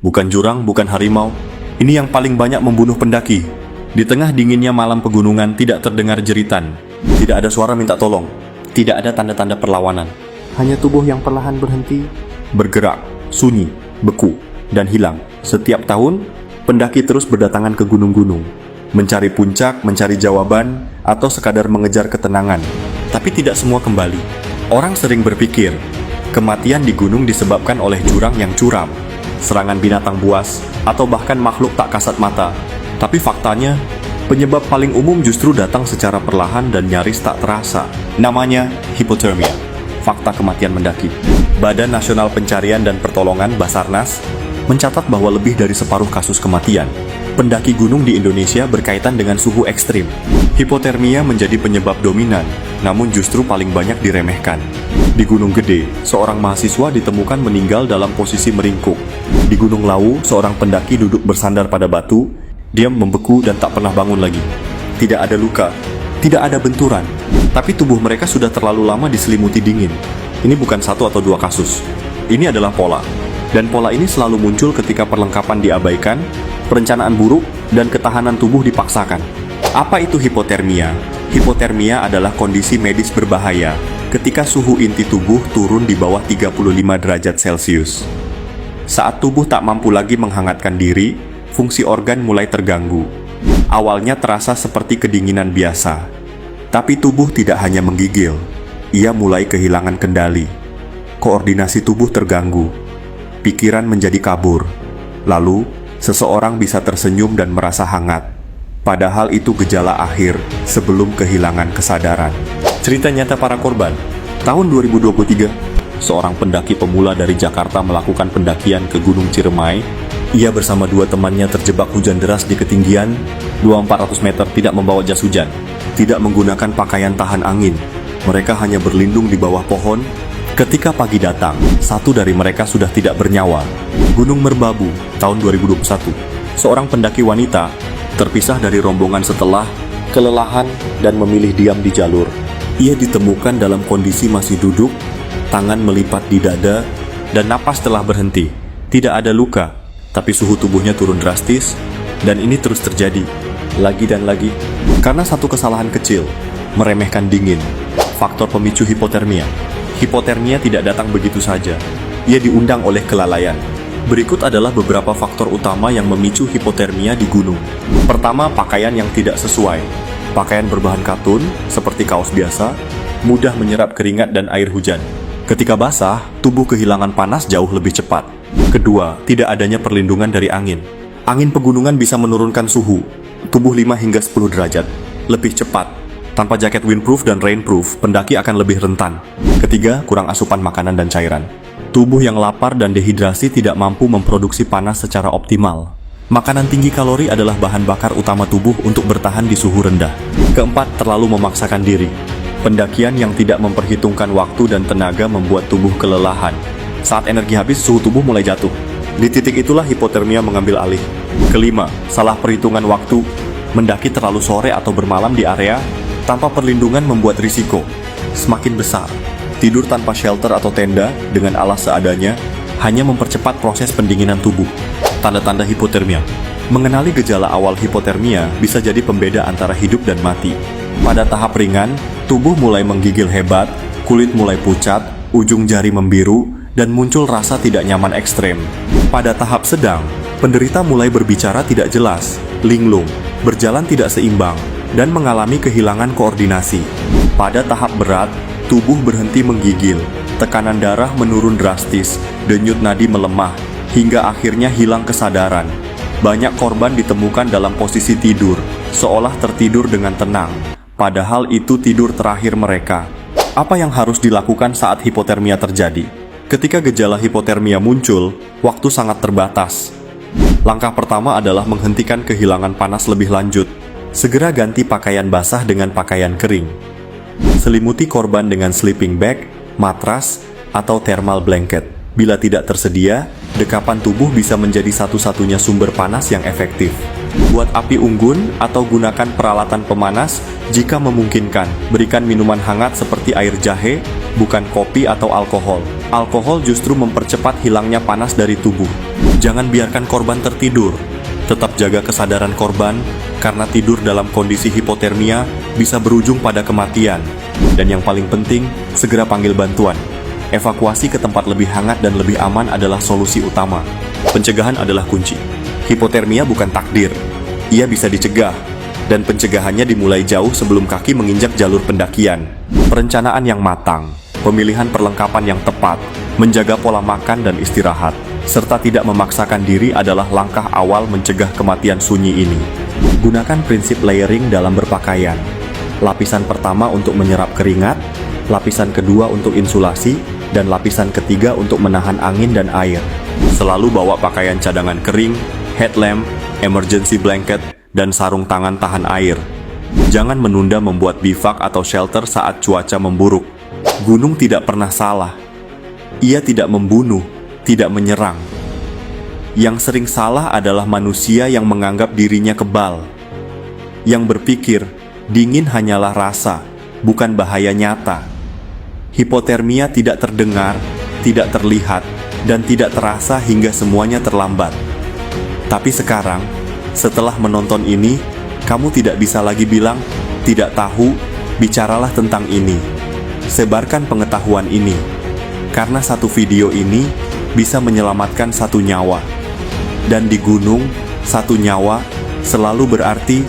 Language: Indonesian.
Bukan jurang, bukan harimau. Ini yang paling banyak membunuh pendaki. Di tengah dinginnya malam pegunungan tidak terdengar jeritan. Tidak ada suara minta tolong. Tidak ada tanda-tanda perlawanan. Hanya tubuh yang perlahan berhenti, bergerak, sunyi, beku, dan hilang. Setiap tahun, pendaki terus berdatangan ke gunung-gunung, mencari puncak, mencari jawaban, atau sekadar mengejar ketenangan. Tapi tidak semua kembali. Orang sering berpikir, kematian di gunung disebabkan oleh jurang yang curam, serangan binatang buas, atau bahkan makhluk tak kasat mata. Tapi faktanya, penyebab paling umum justru datang secara perlahan dan nyaris tak terasa. Namanya hipotermia. Fakta kematian mendaki. Badan Nasional Pencarian dan Pertolongan Basarnas mencatat bahwa lebih dari separuh kasus kematian pendaki gunung di Indonesia berkaitan dengan suhu ekstrim. Hipotermia menjadi penyebab dominan, namun justru paling banyak diremehkan. Di Gunung Gede, seorang mahasiswa ditemukan meninggal dalam posisi meringkuk. Di Gunung Lawu, seorang pendaki duduk bersandar pada batu, dia membeku dan tak pernah bangun lagi. Tidak ada luka, tidak ada benturan, tapi tubuh mereka sudah terlalu lama diselimuti dingin. Ini bukan satu atau dua kasus. Ini adalah pola. Dan pola ini selalu muncul ketika perlengkapan diabaikan, perencanaan buruk, dan ketahanan tubuh dipaksakan. Apa itu hipotermia? Hipotermia adalah kondisi medis berbahaya ketika suhu inti tubuh turun di bawah 35 derajat Celcius. Saat tubuh tak mampu lagi menghangatkan diri, fungsi organ mulai terganggu. Awalnya terasa seperti kedinginan biasa, tapi tubuh tidak hanya menggigil, ia mulai kehilangan kendali. Koordinasi tubuh terganggu, pikiran menjadi kabur. Lalu, seseorang bisa tersenyum dan merasa hangat. Padahal itu gejala akhir sebelum kehilangan kesadaran. Cerita nyata para korban. Tahun 2023, seorang pendaki pemula dari Jakarta melakukan pendakian ke Gunung Ciremai. Ia bersama dua temannya terjebak hujan deras di ketinggian 200-400 meter, tidak membawa jas hujan, tidak menggunakan pakaian tahan angin. Mereka hanya berlindung di bawah pohon. Ketika pagi datang, satu dari mereka sudah tidak bernyawa. Gunung Merbabu, tahun 2021. Seorang pendaki wanita terpisah dari rombongan setelah kelelahan dan memilih diam di jalur. Ia ditemukan dalam kondisi masih duduk, tangan melipat di dada, dan napas telah berhenti. Tidak ada luka, tapi suhu tubuhnya turun drastis, dan ini terus terjadi, lagi dan lagi, karena satu kesalahan kecil, meremehkan dingin. Faktor pemicu hipotermia. Hipotermia tidak datang begitu saja. Ia diundang oleh kelalaian. Berikut adalah beberapa faktor utama yang memicu hipotermia di gunung. Pertama, pakaian yang tidak sesuai. Pakaian berbahan katun, seperti kaos biasa, mudah menyerap keringat dan air hujan. Ketika basah, tubuh kehilangan panas jauh lebih cepat. Kedua, tidak adanya perlindungan dari angin. Angin pegunungan bisa menurunkan suhu tubuh 5 hingga 10 derajat lebih cepat. Tanpa jaket windproof dan rainproof, pendaki akan lebih rentan. Ketiga, kurang asupan makanan dan cairan. Tubuh yang lapar dan dehidrasi tidak mampu memproduksi panas secara optimal. Makanan tinggi kalori adalah bahan bakar utama tubuh untuk bertahan di suhu rendah. Keempat, terlalu memaksakan diri. Pendakian yang tidak memperhitungkan waktu dan tenaga membuat tubuh kelelahan. Saat energi habis, suhu tubuh mulai jatuh. Di titik itulah hipotermia mengambil alih. Kelima, salah perhitungan waktu. Mendaki terlalu sore atau bermalam di area tanpa perlindungan membuat risiko semakin besar. Tidur tanpa shelter atau tenda dengan alas seadanya hanya mempercepat proses pendinginan tubuh. Tanda-tanda hipotermia. Mengenali gejala awal hipotermia bisa jadi pembeda antara hidup dan mati. Pada tahap ringan, tubuh mulai menggigil hebat, kulit mulai pucat, ujung jari membiru, dan muncul rasa tidak nyaman ekstrem. Pada tahap sedang, penderita mulai berbicara tidak jelas, linglung, berjalan tidak seimbang, dan mengalami kehilangan koordinasi. Pada tahap berat, tubuh berhenti menggigil, tekanan darah menurun drastis, denyut nadi melemah, hingga akhirnya hilang kesadaran. Banyak korban ditemukan dalam posisi tidur, seolah tertidur dengan tenang, padahal itu tidur terakhir mereka. Apa yang harus dilakukan saat hipotermia terjadi? Ketika gejala hipotermia muncul, waktu sangat terbatas. Langkah pertama adalah menghentikan kehilangan panas lebih lanjut. Segera ganti pakaian basah dengan pakaian kering. Selimuti korban dengan sleeping bag, matras, atau thermal blanket. Bila tidak tersedia, dekapan tubuh bisa menjadi satu-satunya sumber panas yang efektif. Buat api unggun atau gunakan peralatan pemanas jika memungkinkan. Berikan minuman hangat seperti air jahe, bukan kopi atau alkohol. Alkohol justru mempercepat hilangnya panas dari tubuh. Jangan biarkan korban tertidur. Tetap jaga kesadaran korban, karena tidur dalam kondisi hipotermia bisa berujung pada kematian. Dan yang paling penting, segera panggil bantuan. Evakuasi ke tempat lebih hangat dan lebih aman adalah solusi utama. Pencegahan adalah kunci. Hipotermia bukan takdir. Ia bisa dicegah, dan pencegahannya dimulai jauh sebelum kaki menginjak jalur pendakian. Perencanaan yang matang, pemilihan perlengkapan yang tepat, menjaga pola makan dan istirahat, serta tidak memaksakan diri adalah langkah awal mencegah kematian sunyi ini. Gunakan prinsip layering dalam berpakaian. Lapisan pertama untuk menyerap keringat, lapisan kedua untuk insulasi, dan lapisan ketiga untuk menahan angin dan air. Selalu bawa pakaian cadangan kering, headlamp, emergency blanket, dan sarung tangan tahan air. Jangan menunda membuat bivak atau shelter saat cuaca memburuk. Gunung tidak pernah salah. Ia tidak membunuh, tidak menyerang. Yang sering salah adalah manusia yang menganggap dirinya kebal, yang berpikir dingin hanyalah rasa, bukan bahaya nyata. Hipotermia tidak terdengar, tidak terlihat, dan tidak terasa hingga semuanya terlambat. Tapi sekarang, setelah menonton ini, kamu tidak bisa lagi bilang, "Tidak tahu," bicaralah tentang ini. Sebarkan pengetahuan ini, karena satu video ini bisa menyelamatkan satu nyawa. Dan di gunung, satu nyawa selalu berarti